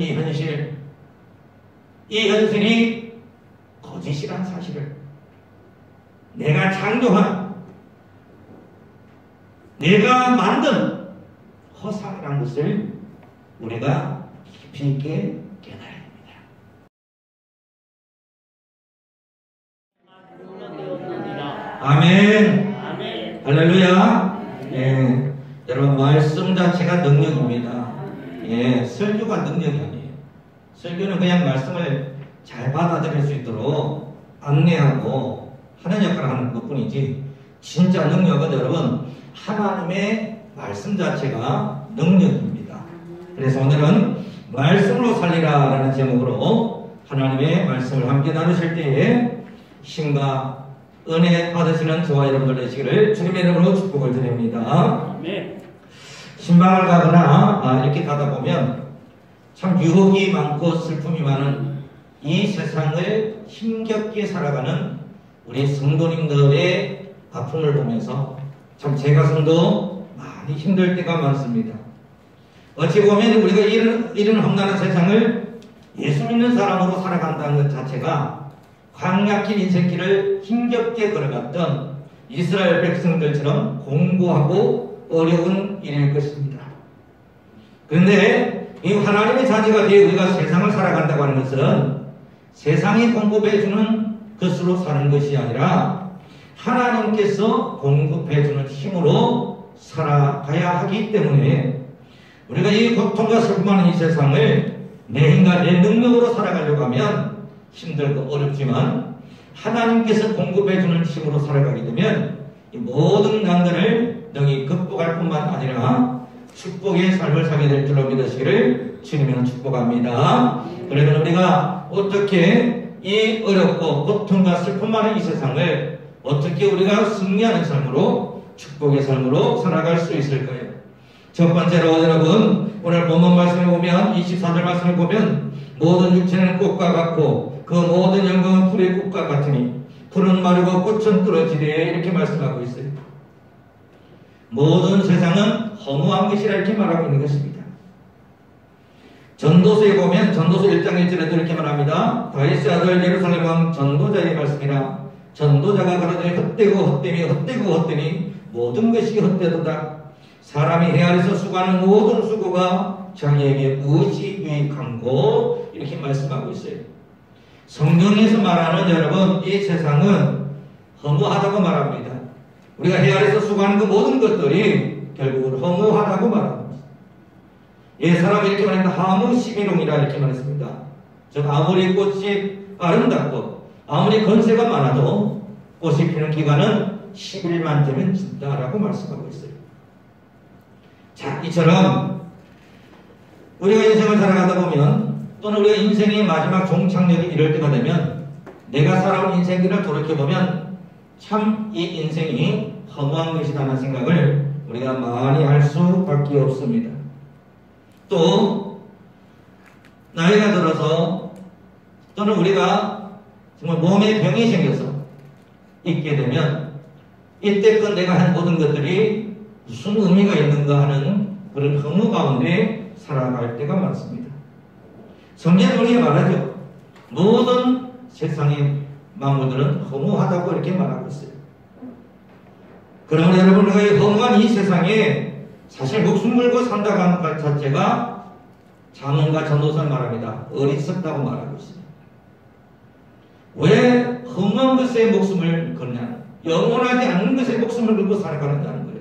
있는 이 현실, 이 현실이 거짓이란 사실을, 내가 창조한, 내가 만든 허상이라는 것을 우리가 깊이 있게 깨달아야 됩니다. 아멘. 아멘. 할렐루야. 예. 여러분, 말씀 자체가 능력입니다. 예. 설교가 능력이 아니에요. 설교는 그냥 말씀을 잘 받아들일 수 있도록 안내하고 하는 역할을 하는 것 뿐이지, 진짜 능력은 여러분, 하나님의 말씀 자체가 능력입니다. 그래서 오늘은 말씀으로 살리라 라는 제목으로 하나님의 말씀을 함께 나누실 때에 힘과 은혜 받으시는 저와 여러분들 되시기를 주님의 이름으로 축복을 드립니다. 신방을 가거나 이렇게 가다 보면 참 유혹이 많고 슬픔이 많은 이 세상을 힘겹게 살아가는 우리 성도님들의 아픔을 보면서 참 제 가슴도 많이 힘들 때가 많습니다. 어찌 보면 우리가 이런 험난한 세상을 예수 믿는 사람으로 살아간다는 것 자체가 광야 길 인생길을 힘겹게 걸어갔던 이스라엘 백성들처럼 공고하고 어려운 일일 것입니다. 그런데 이 하나님의 자녀가 되어 우리가 세상을 살아간다고 하는 것은 세상이 공급해주는 것으로 사는 것이 아니라 하나님께서 공급해주는 힘으로 살아가야 하기 때문에 우리가 이 고통과 슬픔 많은 이 세상을 내 힘과 내 능력으로 살아가려고 하면 힘들고 어렵지만 하나님께서 공급해주는 힘으로 살아가게 되면 이 모든 난관을 능히 극복할 뿐만 아니라 축복의 삶을 살게 될 줄로 믿으시기를 주님은 축복합니다. 그러면 우리가 어떻게 이 어렵고 고통과 슬픔 많은 이 세상을 어떻게 우리가 승리하는 삶으로, 축복의 삶으로 살아갈 수 있을까요? 첫 번째로 여러분, 오늘 본문 말씀을 보면 24절 말씀을 보면 모든 육체는 꽃과 같고 그 모든 영광은 풀의 꽃과 같으니 풀은 마르고 꽃은 떨어지되 이렇게 말씀하고 있어요. 모든 세상은 허무한 것이라 이렇게 말하고 있는 것입니다. 전도서에 보면 전도서 1장 1절에도 이렇게 말합니다. 다윗의 아들 예루살렘 왕 전도자의 말씀이라. 전도자가 가로되 헛되고 헛되며 헛되고 헛되니 모든 것이 헛되도다. 사람이 해 아래서 수고하는 모든 수고가 자기에게 무엇이 유익한고 이렇게 말씀하고 있어요. 성경에서 말하는 여러분 이 세상은 허무하다고 말합니다. 우리가 해 아래서 수고하는 그 모든 것들이 결국은 허무하다고 말합니다. 예, 사람이 이렇게 말합니다. 하무 시비롱이라 이렇게 말했습니다. 즉 아무리 꽃이 아름답고 아무리 건세가 많아도 꽃이 피는 기간은 10일만 되면 진다라고 말씀하고 있어요. 자, 이처럼 우리가 인생을 살아가다 보면 또는 우리가 인생의 마지막 종착역이 이럴 때가 되면 내가 살아온 인생들을 돌이켜보면 참 이 인생이 허무한 것이라는 생각을 우리가 많이 할 수밖에 없습니다. 또 나이가 들어서 또는 우리가 정말 몸에 병이 생겨서 있게 되면 이때껏 내가 한 모든 것들이 무슨 의미가 있는가 하는 그런 허무 가운데 살아갈 때가 많습니다. 성경은 우리에게 말하죠. 모든 세상의 만물들은 허무하다고 이렇게 말하고 있어요. 그러면 여러분 우리가 이 허무한 이 세상에 사실 목숨 걸고 산다고 하는 것 자체가 잠언과 전도서를 말합니다. 어리석다고 말하고 있어요. 왜 허무한 것에 목숨을 걸냐? 영원하지 않는 것에 목숨을 걸고 살아가는다는 거예요.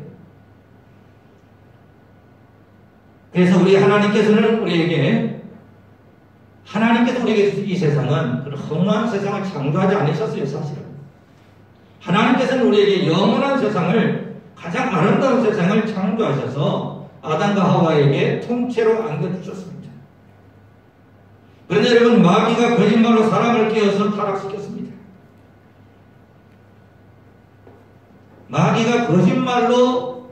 그래서 우리 하나님께서는 우리에게 이 세상은 그런 허무한 세상을 창조하지 않으셨어요. 사실은 하나님께서는 우리에게 영원한 세상을, 가장 아름다운 세상을 창조하셔서 아담과 하와에게 통째로 안겨주셨습니다. 그런데 여러분, 마귀가 거짓말로 사람을 깨어서 타락시켰습니다. 마귀가 거짓말로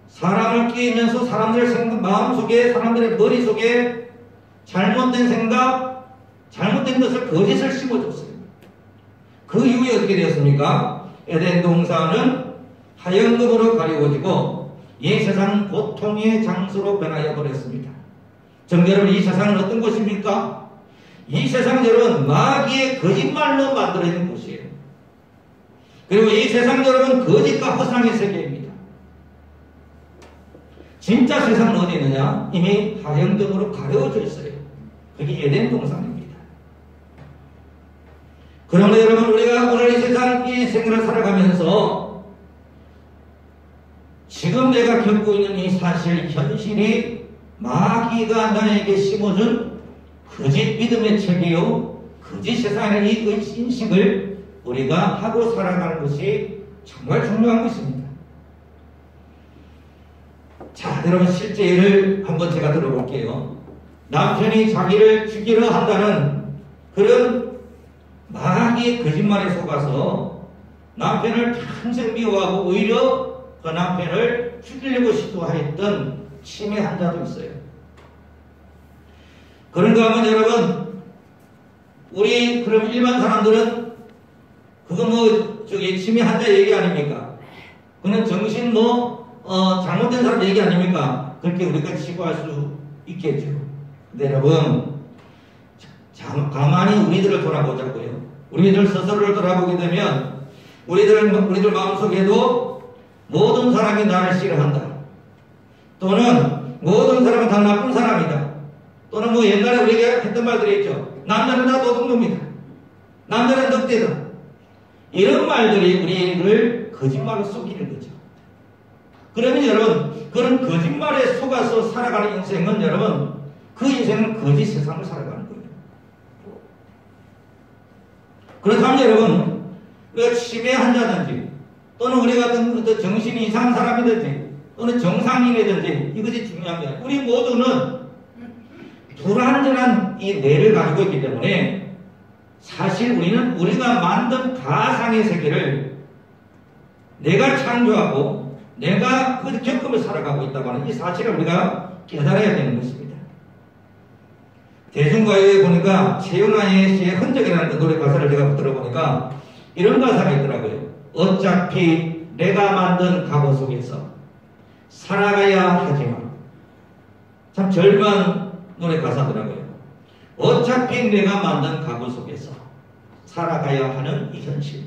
사람을 끼면서 사람들의 마음속에, 사람들의 머릿속에 잘못된 생각, 잘못된 것을, 거짓을 심어줬어요. 그 이후에 어떻게 되었습니까? 에덴 동산은 하얀금으로 가리워지고 이 세상은 고통의 장소로 변하여 버렸습니다. 정말 여러분, 이 세상은 어떤 곳입니까? 이 세상 여러분, 마귀의 거짓말로 만들어 있는 곳이에요. 그리고 이 세상 여러분, 거짓과 허상의 세계입니다. 진짜 세상은 어디 있느냐? 이미 하행등으로 가려져 있어요. 그게 에덴 동산입니다. 그러므로 여러분, 우리가 오늘 이 세상 이 생을 살아가면서 지금 내가 겪고 있는 이 사실, 현실이 마귀가 나에게 심어준 거짓 믿음의 체계요, 거짓 세상의 이 인식을 우리가 하고 살아가는 것이 정말 중요한 것입니다. 자, 여러분, 실제 예를 한번 제가 들어볼게요. 남편이 자기를 죽이려 한다는 그런 마귀의 거짓말에 속아서 남편을 평생 미워하고 오히려 그 남편을 죽이려고 시도하였던 치매 환자도 있어요. 그런가 하면 여러분, 우리 그럼 일반 사람들은 그거 치매 환자 얘기 아닙니까? 그는 정신 잘못된 사람 얘기 아닙니까? 그렇게 우리가 치부할 수 있겠죠. 근데 여러분, 가만히 우리들을 돌아보자고요. 우리들 스스로를 돌아보게 되면 우리들 마음속에도 모든 사람이 나를 싫어한다. 또는 모든 사람은 다 나쁜 사람이다. 또는 옛날에 우리가 했던 말들이 있죠. 남자는 다 도둑놈이다. 남자는 늑대다. 이런 말들이 우리를 거짓말로 속이는 거죠. 그러면 여러분, 그런 거짓말에 속아서 살아가는 인생은 여러분, 그 인생은 거짓 세상을 살아가는 거예요. 그렇다면 여러분, 우리가 치매 환자든지 또는 우리 같은 정신이 이상한 사람이든지 또는 정상인이든지 이것이 중요한 게 아니라 우리 모두는 불완전한 이 뇌를 가지고 있기 때문에 사실 우리는 우리가 만든 가상의 세계를 내가 창조하고 내가 그 겪음을 살아가고 있다고 하는 이 사실을 우리가 깨달아야 되는 것입니다. 대중가요에 보니까 최윤아의 시의 흔적이라는 그 노래 가사를 제가 들어보니까 이런 가사가 있더라고요. 어차피 내가 만든 가보 속에서 살아가야 하지만, 참 절반 노래 가사더라고요. 어차피 내가 만든 가보 속에서 살아가야 하는 이 현실.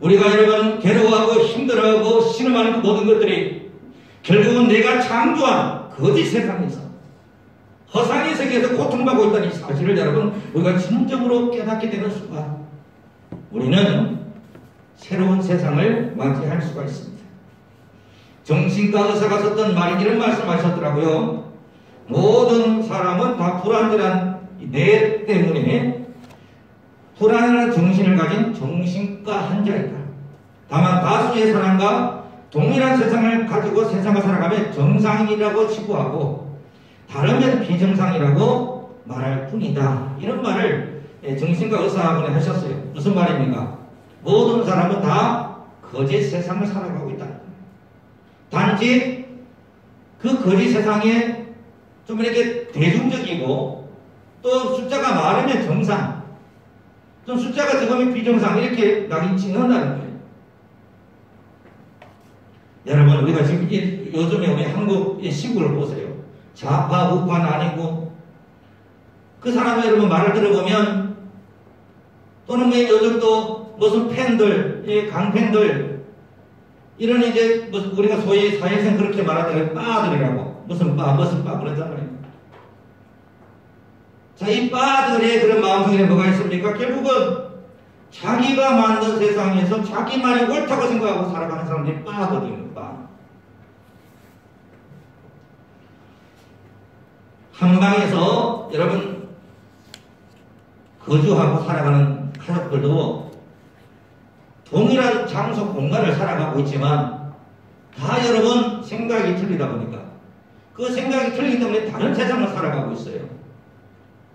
우리가 여러분 괴로워하고 힘들어하고 신음하는 그 모든 것들이 결국은 내가 창조한 거짓 세상에서 허상의 세계에서 고통받고 있다는 이 사실을 여러분 우리가 진정으로 깨닫게 되는 순간 우리는 새로운 세상을 맞이할 수가 있습니다. 정신과 의사가 썼던 말이 이런 말씀하셨더라고요. 모든 사람은 다 불안전한 뇌 때문에 불안한 정신을 가진 정신과 환자이다. 다만 다수의 사람과 동일한 세상을 가지고 세상을 살아가며 정상인이라고 치부하고 다르면 비정상이라고 말할 뿐이다. 이런 말을 정신과 의사분이 하셨어요. 무슨 말입니까? 모든 사람은 다 거짓 세상을 살아가고 있다. 단지 그 거짓 세상에 좀 이렇게 대중적이고 또 숫자가 많으면 정상, 좀 숫자가 적으면 비정상 이렇게 낙인치 넣는다는 거예요. 여러분 우리가 지금 요즘에 우리 한국의 시국을 보세요. 좌파 우파 나뉘고 그 사람의 여러분 말을 들어보면 또는 요즘 또 무슨 팬들, 강팬들 이런 이제 무슨 우리가 소위 사회에서는 그렇게 말하더라고요. 빠들이라고 무슨 빠 그랬단 말이에요. 자, 이 빠들의 그런 마음속에 뭐가 있습니까? 결국은 자기가 만든 세상에서 자기만이 옳다고 생각하고 살아가는 사람들이 빠거든요. 빠. 한방에서 여러분 거주하고 살아가는 가족들도 동일한 장소 공간을 살아가고 있지만 다 여러분 생각이 틀리다 보니까 그 생각이 틀리기 때문에 다른 세상을 살아가고 있어요.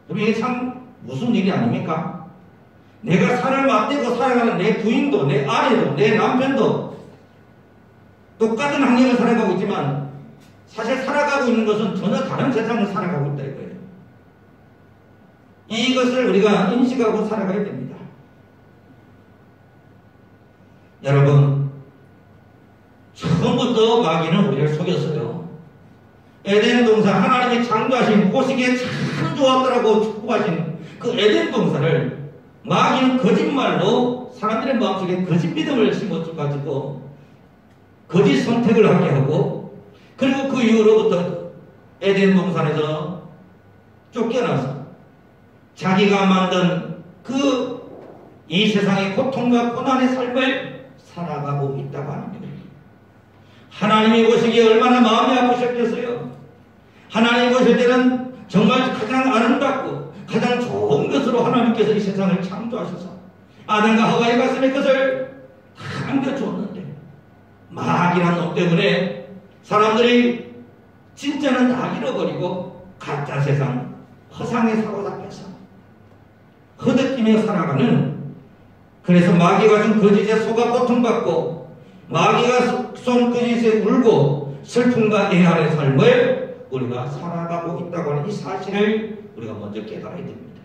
그럼 이게 참 무슨 일이 아닙니까? 내가 살을 맞대고 살아가는 내 부인도 내 아내도 내 남편도 똑같은 환경을 살아가고 있지만 사실 살아가고 있는 것은 전혀 다른 세상을 살아가고 있다 이거예요. 이것을 우리가 인식하고 살아가야 됩니다. 여러분 처음부터 마귀는 우리를 속였어요. 에덴 동산, 하나님이 창조하신 보시기에 참 좋았더라고 축복하신 그 에덴 동산을 마귀는 거짓말로 사람들의 마음속에 거짓 믿음을 심어가지고 거짓 선택을 하게 하고, 그리고 그 이후로부터 에덴 동산에서 쫓겨나서 자기가 만든 이 세상의 고통과 고난의 삶을 살아가고 있다고 하는 거예요. 하나님이 보시기에 얼마나 마음이 아프셨겠어요. 하나님 보실 때는 정말 가장 아름답고 가장 좋은 것으로 하나님께서 이 세상을 창조하셔서 아담과 하와의 가슴에 그것을 다 안겨주었는데, 마귀란 놈 때문에 사람들이 진짜는 다 잃어버리고 가짜 세상, 허상에 사로잡혀서 허덕이며 살아가는, 그래서 마귀가 준 거짓에 속아 고통받고 마귀가 쏜 거짓에 울고 슬픔과 애환의 삶을 우리가 살아가고 있다고 하는 이 사실을 우리가 먼저 깨달아야 됩니다.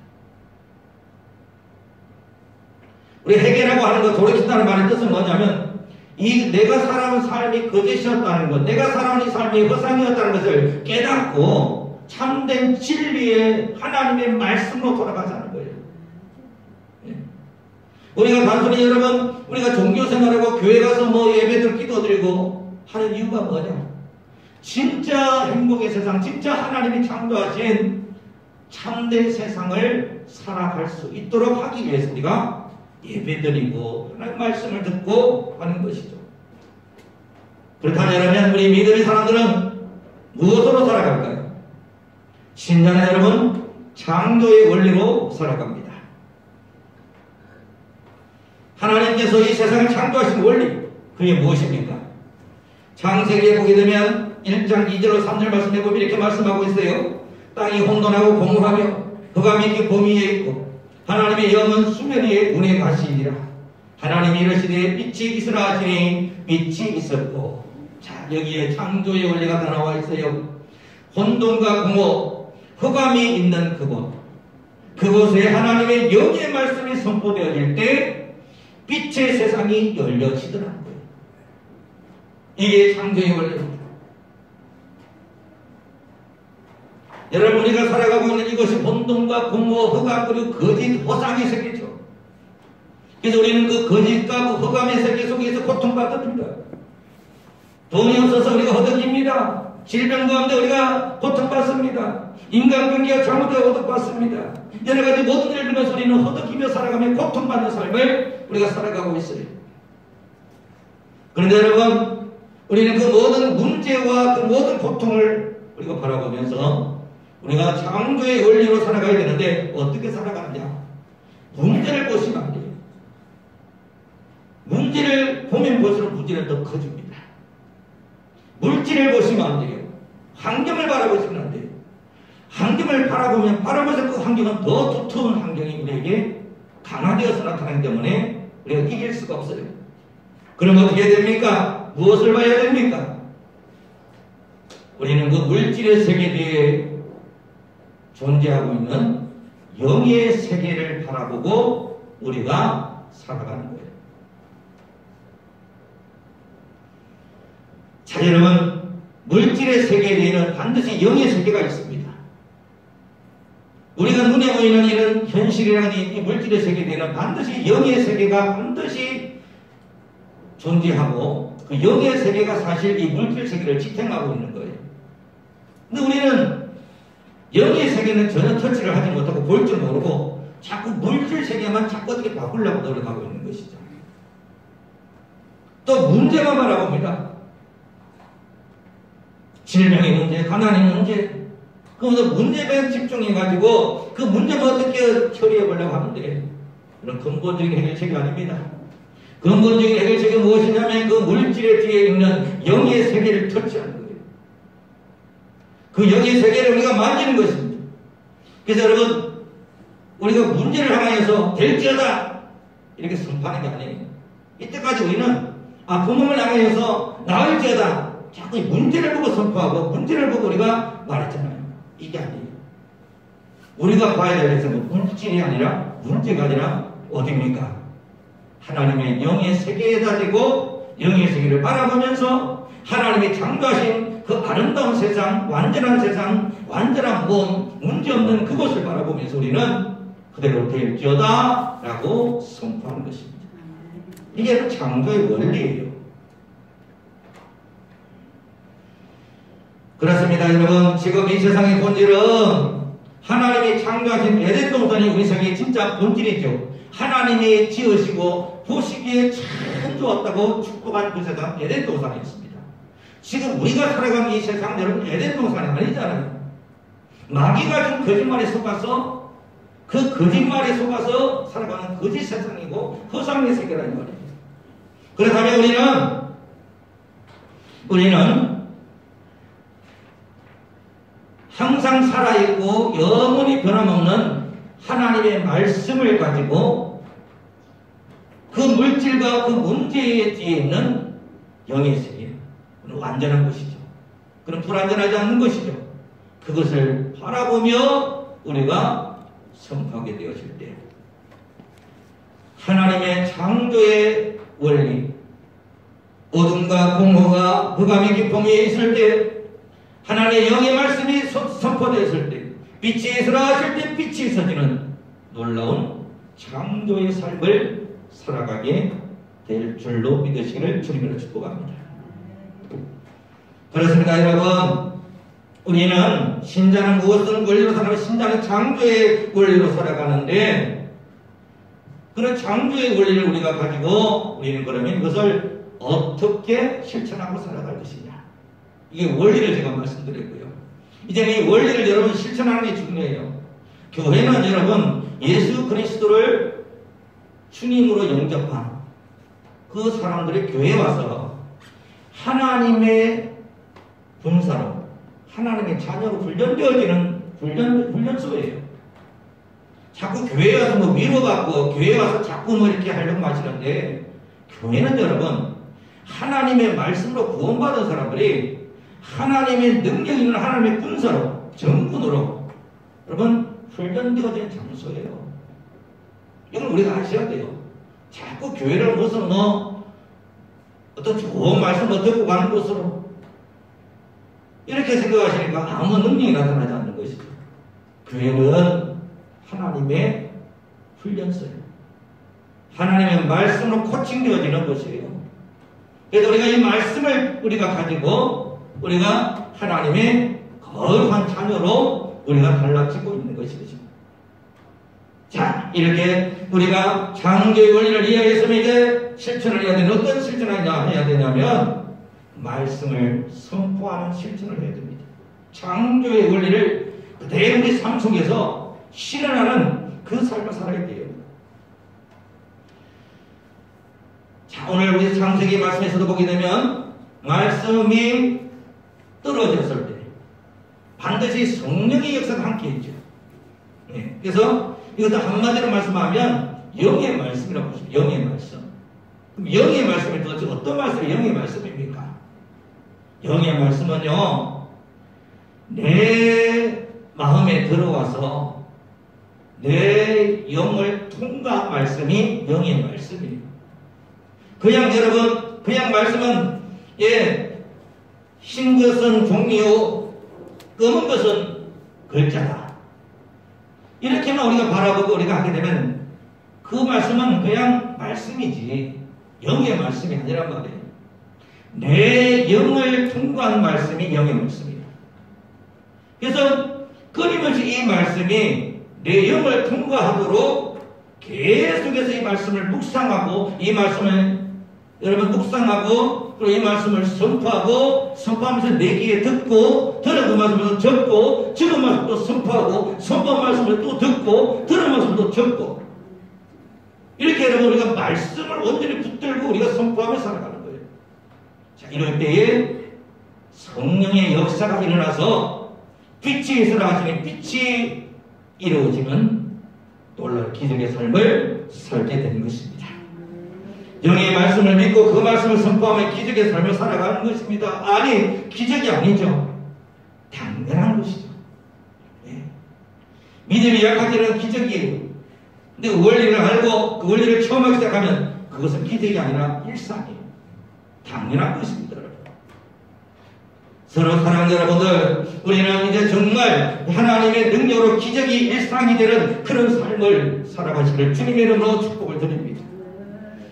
우리 회개라고 하는 것, 돌이킨다는 말의 뜻은 뭐냐면, 이 내가 살아온 삶이 거짓이었다는 것, 내가 살아온 이 삶이 허상이었다는 것을 깨닫고 참된 진리의 하나님의 말씀으로 돌아가자는 거예요. 우리가 단순히 여러분, 우리가 종교생활하고 교회 가서 예배들 기도드리고 하는 이유가 뭐냐? 진짜 행복의 세상, 진짜 하나님이 창조하신 참된 세상을 살아갈 수 있도록 하기 위해서 우리가 예배드리고 하나님 말씀을 듣고 하는 것이죠. 그렇다면 우리 믿음의 사람들은 무엇으로 살아갈까요? 신자는 여러분, 창조의 원리로 살아갑니다. 하나님께서 이 세상을 창조하신 원리, 그게 무엇입니까? 창세기에 보게 되면 1장 2절 3절 말씀해 보면 이렇게 말씀하고 있어요. 땅이 혼돈하고 공허하며 흑암이 그 범위에 있고 하나님의 영은 수면 위에 운에 가시니라. 하나님이 이르시되 빛이 있으라 하시니 빛이 있었고. 자, 여기에 창조의 원리가 다 나와 있어요. 혼돈과 공허, 흑암이 있는 그곳에 하나님의 영의 말씀이 선포되어질 때 빛의 세상이 열려지더라는 거예요. 이게 창조의 원리입니다. 여러분, 우리가 살아가고 있는 이것이 혼돈과 공허, 흑암, 그리고 거짓, 허상의 세계죠. 그래서 우리는 그 거짓과 그 흑암의 세계 속에서 고통받습니다. 돈이 없어서 우리가 허덕입니다. 질병 가운데 우리가 고통받습니다. 인간관계가 잘못되어 고통받습니다. 여러 가지 모든 일을 들면서 우리는 허덕이며 살아가며 고통받는 삶을 우리가 살아가고 있어요. 그런데 여러분, 우리는 그 모든 문제와 그 모든 고통을 우리가 바라보면서 우리가 창조의 원리로 살아가야 되는데 어떻게 살아가느냐? 문제를 보시면 안 돼요. 문제를 보면 볼수록 문제는 더 커집니다. 물질을 보시면 안 돼요. 환경을 바라보시면 안 돼요. 환경을 바라보면서 그 환경은 더 두터운 환경이 우리에게 강화되어서 나타나기 때문에 우리가 이길 수가 없어요. 그럼 어떻게 해야 됩니까? 무엇을 봐야 됩니까? 우리는 그 물질의 세계 뒤에 존재하고 있는 영의 세계를 바라보고 우리가 살아가는 거예요. 자, 여러분, 물질의 세계 뒤에는 반드시 영의 세계가 있습니다. 우리가 눈에 보이는 이런 현실이라는 이 물질의 세계 뒤에는 반드시 영의 세계가 반드시 존재하고 그 영의 세계가 사실 이 물질 세계를 지탱하고 있는 거예요. 근데 우리는 영의 세계는 전혀 터치를 하지 못하고 볼 줄 모르고 자꾸 물질 세계만 자꾸 어떻게 바꾸려고 노력하고 있는 것이죠. 또 문제만 바라봅니다. 질병의 문제, 가난의 문제, 그것도 문제에 집중해가지고 그 문제를 어떻게 처리해보려고 하는데 그런 근본적인 해결책이 아닙니다. 근본적인 해결책이 무엇이냐면 그 물질의 뒤에 있는 영의 세계를 터치하는 거예요. 그 영의 세계를 우리가 만지는 것입니다. 그래서 여러분, 우리가 문제를 향하여서 될지어다 이렇게 선포하는 게 아니에요. 이때까지 우리는 부모를 향하여서 나을지어다 자꾸 문제를 보고 선포하고 문제를 보고 우리가 말했잖아요. 이게 아니에요. 우리가 봐야 될 것은 물질이 아니라 문제가 아니라 어디입니까? 하나님의 영의 세계에다 대고 영의 세계를 바라보면서 하나님이 창조하신 그 아름다운 세상, 완전한 세상, 완전한 몸, 문제없는 그것을 바라보면서 우리는 그대로 될지어다 라고 선포하는 것입니다. 이게 창조의 원리예요. 그렇습니다. 여러분, 지금 이 세상의 본질은 하나님이 창조하신 에덴 동산이 우리 세상의 진짜 본질이죠. 하나님이 지으시고 보시기에 참 좋았다고 축복한 그 세상 에덴 동산이었습니다. 지금 우리가 살아가는 이 세상 여러분 에덴 동산이 아니잖아요. 마귀가 준 거짓말에 속아서 그 거짓말에 속아서 살아가는 거짓 세상이고 허상의 세계라는 말이에요. 그렇다면 우리는 항상 살아있고 영원히 변함없는 하나님의 말씀을 가지고 그 물질과 그 문제에 뒤에 있는 영의 세계, 완전한 것이죠. 그럼 불완전하지 않는 것이죠. 그것을 바라보며 우리가 선포하게 되었을 때 하나님의 창조의 원리, 어둠과 공허가 흑암의 깊음이 있을 때 하나님의 영의 말씀이 선포되었을 때 빛이 있으라 하실 때 빛이 있어지는 놀라운 창조의 삶을 살아가게 될 줄로 믿으시기를 주님으로 축복합니다. 그렇습니다. 여러분, 우리는 신자는 무엇을 원리로 살아가고 신자는 창조의 원리로 살아가는데 그런 창조의 원리를 우리가 가지고 우리는 그러면 이것을 어떻게 실천하고 살아갈 것이냐, 이게 원리를 제가 말씀드렸고요. 이제 이 원리를 여러분 실천하는 게 중요해요. 교회는 여러분 예수 그리스도를 주님으로 영접한 그 사람들이 교회에 와서 하나님의 분사로 하나님의 자녀로 훈련되어지는 훈련소예요. 자꾸 교회에 와서 뭐 위로받고 교회에 와서 자꾸 뭐 이렇게 하려고 하시는데 교회는 여러분 하나님의 말씀으로 구원받은 사람들이 하나님의 능력 있는 하나님의 군사로 정군으로 여러분 훈련되어진 장소예요. 이건 우리가 아셔야 돼요. 자꾸 교회를 무슨 뭐 어떤 좋은 말씀을 듣고 가는 곳으로 이렇게 생각하시니까 아무 능력이 나타나지 않는 것이죠. 교회는 하나님의 훈련소예요. 하나님의 말씀으로 코칭되어지는 것이에요. 그래서 우리가 이 말씀을 우리가 가지고 우리가 하나님의 거룩한 자녀로 우리가 달라지고 있는 것이죠. 자, 이렇게 우리가 창조의 원리를 이해했으면 이제 실천을 해야 되는 어떤 실천을 해야 되냐면 말씀을 선포하는 실천을 해야 됩니다. 창조의 원리를 그대로 우리 삶 속에서 실현하는 그 삶을 살아야 돼요. 자, 오늘 우리 창세기 말씀에서도 보게 되면 말씀이 떨어졌을 때 반드시 성령의 역사가 함께 있죠. 네. 그래서 이것도 한마디로 말씀하면 영의 말씀이라고 하죠. 영의 말씀. 그럼 영의 말씀이 도대체 어떤 말씀이 영의 말씀입니까? 영의 말씀은요, 내 마음에 들어와서 내 영을 통과한 말씀이 영의 말씀이에요. 그냥 여러분, 그냥 말씀은 흰 것은 종이요 검은 것은 글자다, 이렇게만 우리가 바라보고 우리가 하게 되면 그 말씀은 그냥 말씀이지 영의 말씀이 아니란 말이에요. 내 영을 통과한 말씀이 영의 말씀이다. 그래서 끊임없이 이 말씀이 내 영을 통과하도록 계속해서 이 말씀을 묵상하고 이 말씀을 여러분 묵상하고 그리고 이 말씀을 선포하고 선포하면서 내 귀에 듣고 들은 그 말씀을 적고 적은 말씀을 또 선포하고 선포한 말씀을 또 듣고 들은 말씀을 또 적고 이렇게 여러분 우리가 말씀을 온전히 붙들고 우리가 선포하며 살아가는 거예요. 자, 이럴 때에 성령의 역사가 일어나서 빛이 있으라 하시니 빛이 이루어지는 놀라운 기적의 삶을 살게 되는 것입니다. 영의 말씀을 믿고 그 말씀을 선포하며 기적의 삶을 살아가는 것입니다. 아니, 기적이 아니죠. 당연한 것이죠. 네. 믿음이 약할 때는 기적이에요. 근데 원리를 알고 그 원리를 처음 하기 시작하면 그것은 기적이 아니라 일상이에요. 당연한 것입니다. 서로 사랑하는 여러분들, 우리는 이제 정말 하나님의 능력으로 기적이 일상이 되는 그런 삶을 살아가시기를 주님의 이름으로 축복을 드립니다.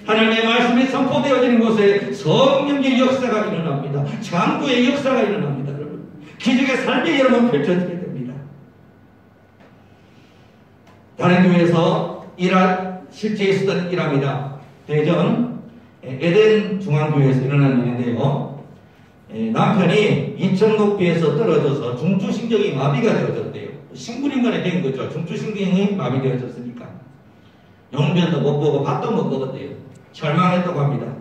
하나님의 말씀이 선포되어지는 곳에 성령의 역사가 일어납니다. 장구의 역사가 일어납니다. 여러분. 기적의 삶이 여러분 펼쳐지게 됩니다. 다른 교회에서 실제 있었던 일합니다. 대전 에덴 중앙교회에서 일어난 일인데요. 남편이 인천 높이에서 떨어져서 중추신경이 마비가 되어졌대요. 식물인간이 된 거죠. 중추신경이 마비되어졌으니까. 용변도 못 보고 밥도 못 먹었대요. 절망했다고 합니다.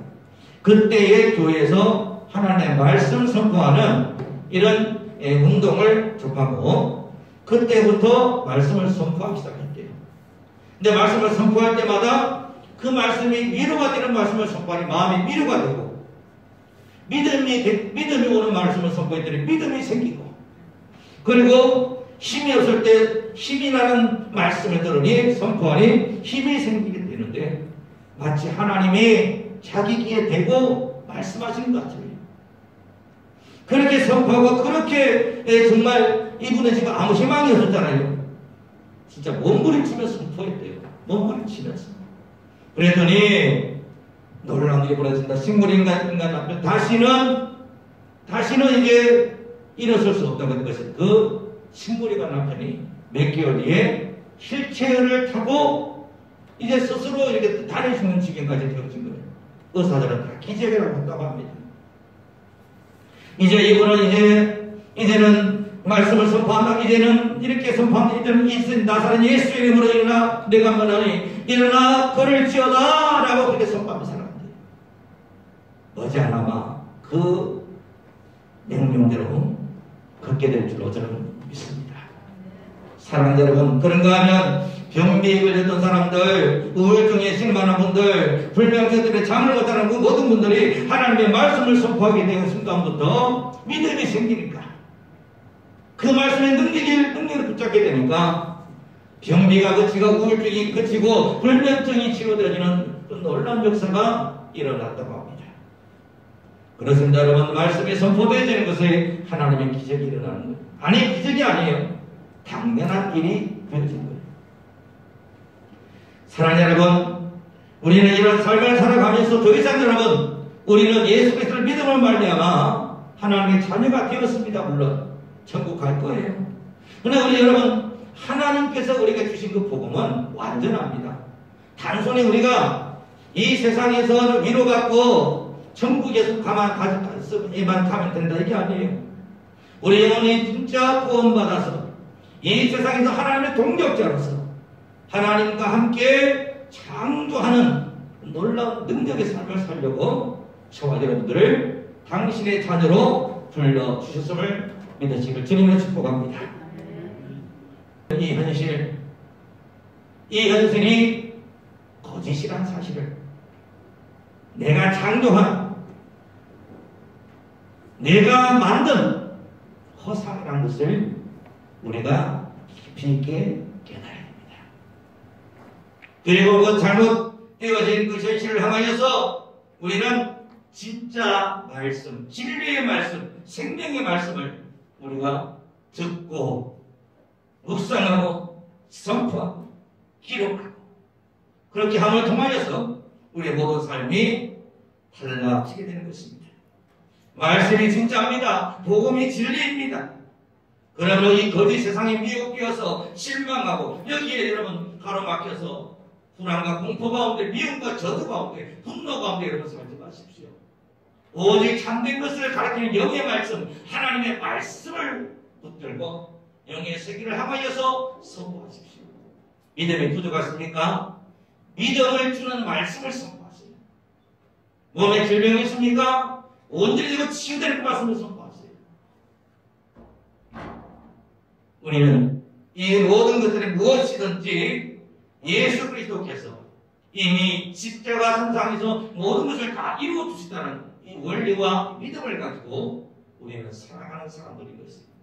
그때의 교회에서 하나님의 말씀 선포하는 이런 운동을 접하고 그때부터 말씀을 선포하기 시작했대요. 근데 말씀을 선포할 때마다 그 말씀이 위로가 되는 말씀을 선포하니 마음이 위로가 되고 믿음이 오는 말씀을 선포했더니 믿음이 생기고 그리고 힘이 없을 때 힘이 나는 말씀을 들으니 선포하니 힘이 생기게 되는데 마치 하나님이 자기 귀에 대고 말씀하시는 것 같아요. 그렇게 선포하고 그렇게 정말 이분은 지금 아무 희망이 없었잖아요. 진짜 몸부림치며 선포했대요. 몸부림치면서. 그랬더니 놀라운 일이 벌어진다. 식물인간 남편 다시는 이제 일어설 수 없다고 하는 것은 그 식물인간 남편이 몇 개월 뒤에 휠체어를 타고 이제 스스로 이렇게 다닐 수 있는 지경까지 되어진 거예요. 의사들은 다 기적이라고 한다고 합니다. 이제 이분은 이제는 말씀을 선포한다. 이제는 이렇게 선포한다. 이제는 나사렛 예수 이름으로 일어나 내가 말하니 일어나 걸을지어다 라고 그렇게 선포하는 사람들. 머지않아마 그 명령대로 걷게 될 줄로 저는 믿습니다. 사랑하는 여러분, 그런가 하면 병비에 걸렸던 사람들, 우울증에 실만한 분들, 불면증 잠을 못 자는 그 모든 분들이 하나님의 말씀을 선포하게 되는 순간부터 믿음이 생기니까 그 말씀의 능력을 붙잡게 되니까 병비가 그치고 우울증이 그치고 불면증이 치료되어지는 그 놀라운 역사가 일어났다고 합니다. 그렇습니다. 여러분, 말씀이 선포되어지는 것에 하나님의 기적이 일어나는 거예요. 아니, 기적이 아니에요. 당연한 일이 되어진 거예요. 사랑하는 여러분, 우리는 이런 삶을 살아가면서 더 이상 여러분, 우리는 예수 그리스도를 믿음을 말미암아 하나님의 자녀가 되었습니다. 물론 천국 갈 거예요. 그러나 우리 여러분, 하나님께서 우리에게 주신 그 복음은 완전합니다. 단순히 우리가 이 세상에서 위로받고 천국에서 에만 가면 된다 이게 아니에요. 우리 영혼이 진짜 구원받아서 이 세상에서 하나님의 동력자로서 하나님과 함께 창조하는 놀라운 능력의 삶을 살려고 저와 여러분들을 당신의 자녀로 불러주셨음을 믿으시길 주님으로 축복합니다. 이 현실이 거짓이란 사실을 내가 창조한 내가 만든 허상이라는 것을 우리가 깊이 있게 깨달아야 됩니다. 그리고 그 잘못되어진 그 현실을 향하여서 우리는 진짜 말씀, 진리의 말씀, 생명의 말씀을 우리가 듣고 묵상하고 선포하고 기록하고 그렇게 함을 통하여서 우리의 모든 삶이 달라지게 되는 것입니다. 말씀이 진짜입니다. 복음이 진리입니다. 그러므로 이 거짓 세상에 미혹되어서 실망하고 여기에 여러분 가로막혀서 불안과 공포 가운데 미움과 저주 가운데 분노 가운데 여러분 살지 마십시오. 오직 참된 것을 가르치는 영의 말씀, 하나님의 말씀을 붙들고 영의 세계를 향하여서 선포하십시오. 믿음이 부족하십니까? 믿음을 주는 말씀을 선포하세요. 몸에 질병이 있습니까? 온전히 되고 치유되는 그 말씀을 선포하세요. 우리는 이 모든 것들이 무엇이든지 예수 그리스도께서 이미 십자가 선상에서 모든 것을 다 이루어 주시다는 이 원리와 믿음을 가지고 우리는 살아가는 사람들인 것입니다.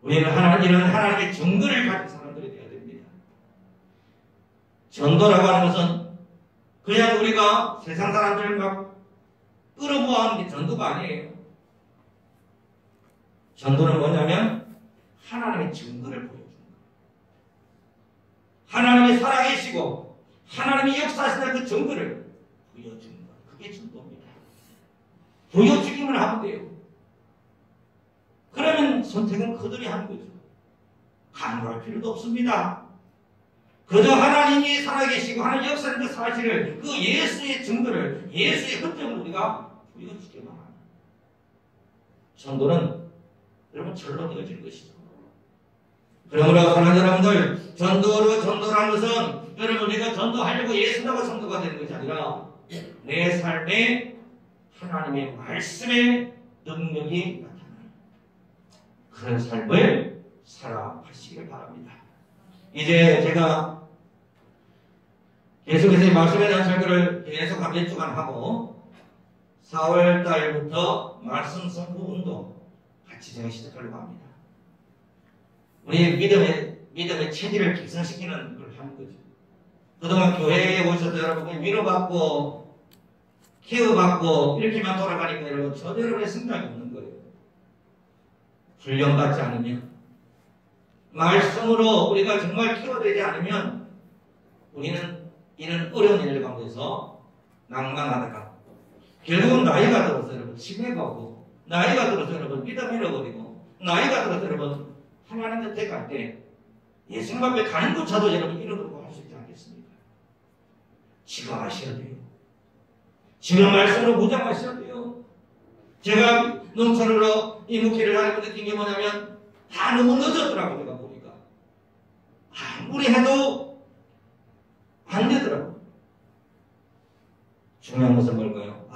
우리는 이런 하나님의 증거를 가진 사람들이 되어야 됩니다. 전도라고 하는 것은 그냥 우리가 세상 사람들을 막 끌어모아하는 게 전도가 아니에요. 전도는 뭐냐면 하나님의 증거를 보여주는 거예요. 하나님이 살아계시고 하나님이 역사하시는 그 증거를 보여주는 거예요. 그게 전도입니다. 보여주기만 하면 돼요. 그러면 선택은 그들이 하는 거죠. 간구할 필요도 없습니다. 그저 하나님이 살아계시고 하나님 역사하는 그 사실을, 그 예수의 증거를, 예수의 흔적을 우리가 보여주기만 합니다. 전도는 여러분 절로 되어질 것이죠. 그러므로 사랑하는 여러분들, 전도라는 것은 여러분 우리가 전도하려고 예수라고 전도가 되는 것이 아니라 내 삶에 하나님의 말씀의 능력이 나타나는 그런 삶을 살아가시길 바랍니다. 이제 제가 계속해서 이 말씀에 대한 설교를 계속 한 몇 주간 하고 4월 달부터 말씀 선포 운동 같이 제가 시작하려고 합니다. 우리 믿음의 체질을 개선시키는 걸 하는 거죠. 그동안 교회에 오셔서 여러분 위로받고 케어받고 이렇게만 돌아가니까 여러분 전혀 여러분의 성장이 없는 거예요. 훈련받지 않으면, 말씀으로 우리가 정말 케어되지 않으면 우리는 이런 어려운 일 가운데서 낭만하다가 결국은 나이가 들어서 여러분 치매가고, 나이가 들어서 여러분 믿음 잃어버리고, 나이가 들어서 여러분 하나님 곁에 갈 때 예수님 앞에 가는 것조차도 여러분 잃어버리고 할 수 있지 않겠습니까? 지금 아셔야 돼요. 지금 말씀으로 무장하셔야 돼요. 제가 농촌으로 이 목회를 하려고 느낀 게 뭐냐면 다 너무 늦었더라고요. 내가 보니까 아무리 해도 안 되더라고요. 중요한 것은 뭘까요?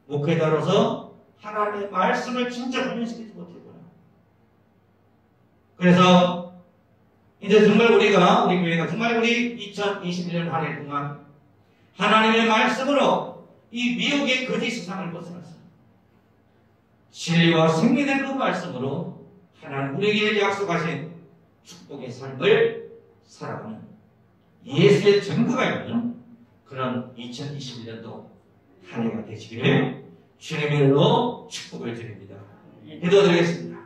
목회자로서 하나님의 말씀을 진짜 훈련시키지 못했구나. 그래서 이제 정말 우리 교회가 정말 우리 2021년 한 해 동안 하나님의 말씀으로 이 미혹의 거짓 세상을 벗어났어요. 진리와 생명의 그 말씀으로 하나님 우리에게 약속하신 축복의 삶을 살아가는 예수의 증거가 있는 그런 2021년도 한 해가 되시기를 주님의 이름으로 축복을 드립니다. 기도드리겠습니다.